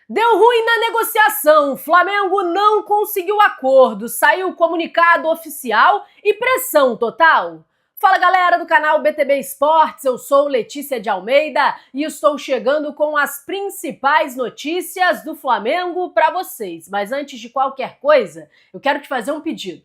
Deu ruim na negociação, Flamengo não conseguiu acordo, saiu comunicado oficial e pressão total. Fala galera do canal BTB Esportes, eu sou Letícia de Almeida e estou chegando com as principais notícias do Flamengo para vocês. Mas antes de qualquer coisa, eu quero te fazer um pedido.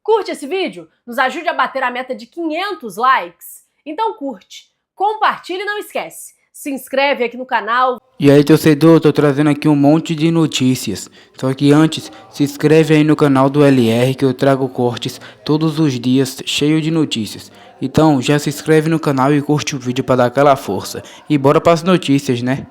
Curte esse vídeo? Nos ajude a bater a meta de 500 likes? Então curte, compartilha e não esquece, se inscreve aqui no canal. E aí torcedor, tô trazendo aqui um monte de notícias. Só que antes, se inscreve aí no canal do LR que eu trago cortes todos os dias cheio de notícias. Então já se inscreve no canal e curte o vídeo para dar aquela força. E bora para as notícias, né?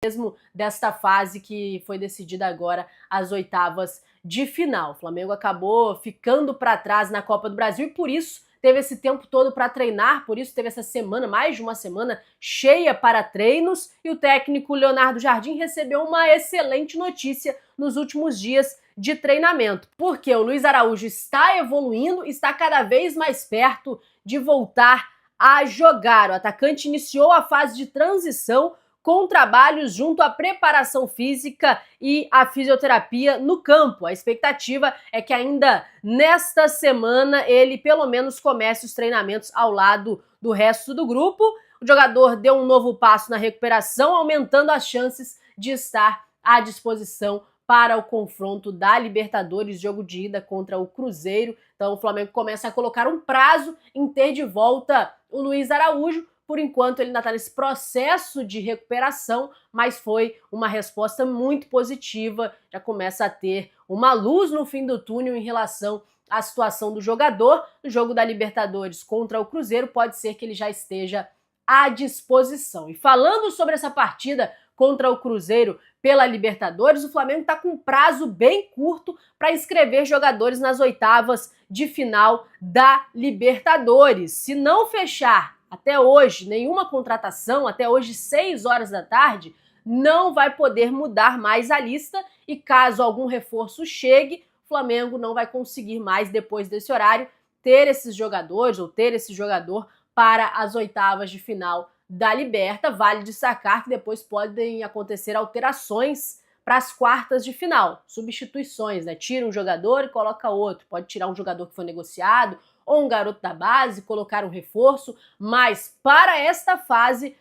Mesmo desta fase que foi decidida agora as oitavas de final. O Flamengo acabou ficando para trás na Copa do Brasil e por isso teve esse tempo todo para treinar, por isso teve essa semana, mais de uma semana cheia para treinos, e o técnico Leonardo Jardim recebeu uma excelente notícia nos últimos dias de treinamento, porque o Luiz Araújo está evoluindo, está cada vez mais perto de voltar a jogar. O atacante iniciou a fase de transição com trabalhos junto à preparação física e à fisioterapia no campo. A expectativa é que ainda nesta semana ele pelo menos comece os treinamentos ao lado do resto do grupo. O jogador deu um novo passo na recuperação, aumentando as chances de estar à disposição para o confronto da Libertadores, jogo de ida contra o Cruzeiro. Então o Flamengo começa a colocar um prazo em ter de volta o Luiz Araújo. Por enquanto ele ainda está nesse processo de recuperação, mas foi uma resposta muito positiva, já começa a ter uma luz no fim do túnel em relação à situação do jogador. No jogo da Libertadores contra o Cruzeiro, pode ser que ele já esteja à disposição. E falando sobre essa partida contra o Cruzeiro pela Libertadores, o Flamengo está com um prazo bem curto para inscrever jogadores nas oitavas de final da Libertadores. Se não fechar até hoje nenhuma contratação, até hoje 6 horas da tarde, não vai poder mudar mais a lista e caso algum reforço chegue, o Flamengo não vai conseguir mais, depois desse horário, ter esses jogadores ou ter esse jogador para as oitavas de final da Liberta. Vale destacar que depois podem acontecer alterações para as quartas de final, substituições, né? Tira um jogador e coloca outro, pode tirar um jogador que foi negociado, ou um garoto da base, colocar um reforço, mas para esta fase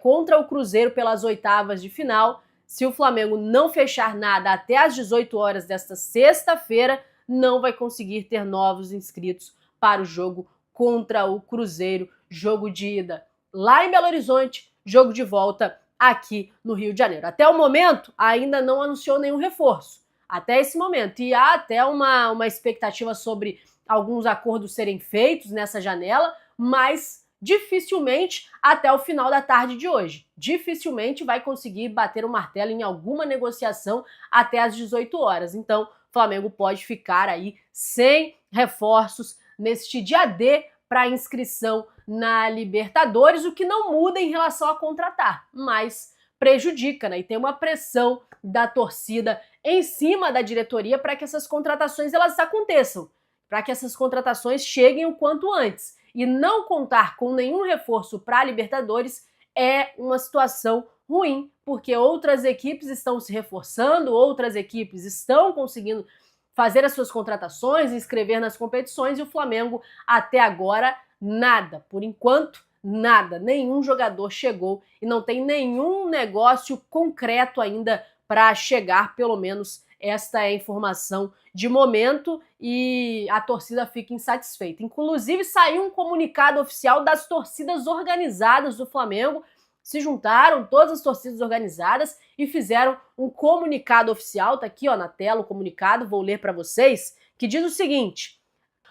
contra o Cruzeiro pelas oitavas de final, se o Flamengo não fechar nada até às 18 horas desta sexta-feira, não vai conseguir ter novos inscritos para o jogo contra o Cruzeiro, jogo de ida lá em Belo Horizonte, jogo de volta aqui no Rio de Janeiro. Até o momento, ainda não anunciou nenhum reforço, até esse momento, e há até uma expectativa sobre alguns acordos serem feitos nessa janela, mas dificilmente até o final da tarde de hoje. Dificilmente vai conseguir bater o martelo em alguma negociação até às 18 horas. Então, o Flamengo pode ficar aí sem reforços neste dia D para inscrição na Libertadores, o que não muda em relação a contratar, mas prejudica, né? E tem uma pressão da torcida em cima da diretoria para que essas contratações elas aconteçam, para que essas contratações cheguem o quanto antes. E não contar com nenhum reforço para a Libertadores é uma situação ruim, porque outras equipes estão se reforçando, outras equipes estão conseguindo fazer as suas contratações, inscrever nas competições, e o Flamengo até agora nada. Por enquanto, nada. Nenhum jogador chegou e não tem nenhum negócio concreto ainda para chegar, pelo menos esta é a informação de momento, e a torcida fica insatisfeita. Inclusive, saiu um comunicado oficial das torcidas organizadas do Flamengo, se juntaram todas as torcidas organizadas e fizeram um comunicado oficial. Tá aqui ó, na tela o comunicado, vou ler para vocês, que diz o seguinte: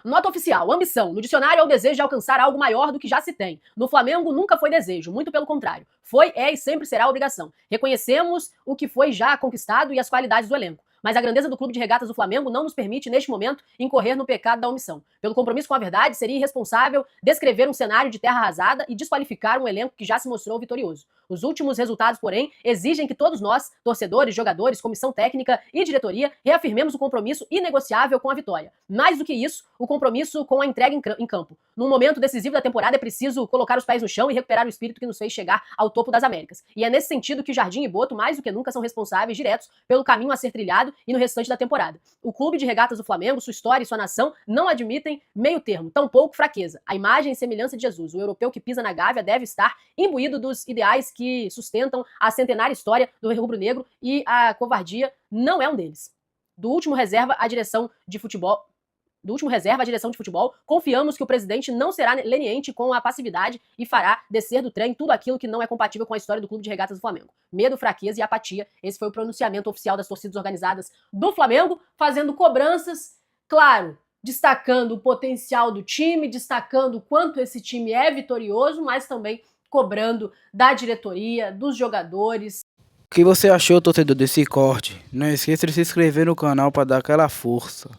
nota oficial, ambição. No dicionário é o desejo de alcançar algo maior do que já se tem. No Flamengo nunca foi desejo, muito pelo contrário. Foi, é e sempre será obrigação. Reconhecemos o que foi já conquistado e as qualidades do elenco. Mas a grandeza do Clube de Regatas do Flamengo não nos permite, neste momento, incorrer no pecado da omissão. Pelo compromisso com a verdade, seria irresponsável descrever um cenário de terra arrasada e desqualificar um elenco que já se mostrou vitorioso. Os últimos resultados, porém, exigem que todos nós, torcedores, jogadores, comissão técnica e diretoria, reafirmemos o compromisso inegociável com a vitória. Mais do que isso, o compromisso com a entrega em campo. Num momento decisivo da temporada é preciso colocar os pés no chão e recuperar o espírito que nos fez chegar ao topo das Américas. E é nesse sentido que Jardim e Boto, mais do que nunca, são responsáveis diretos pelo caminho a ser trilhado e no restante da temporada. O clube de regatas do Flamengo, sua história e sua nação não admitem meio termo, tampouco fraqueza. A imagem e semelhança de Jesus, o europeu que pisa na Gávea, deve estar imbuído dos ideais que sustentam a centenária história do rubro-negro e a covardia não é um deles. Do último reserva, a direção de futebol, confiamos que o presidente não será leniente com a passividade e fará descer do trem tudo aquilo que não é compatível com a história do Clube de Regatas do Flamengo. Medo, fraqueza e apatia. Esse foi o pronunciamento oficial das torcidas organizadas do Flamengo, fazendo cobranças, claro, destacando o potencial do time, destacando o quanto esse time é vitorioso, mas também cobrando da diretoria, dos jogadores. O que você achou, torcedor, desse corte? Não esqueça de se inscrever no canal para dar aquela força.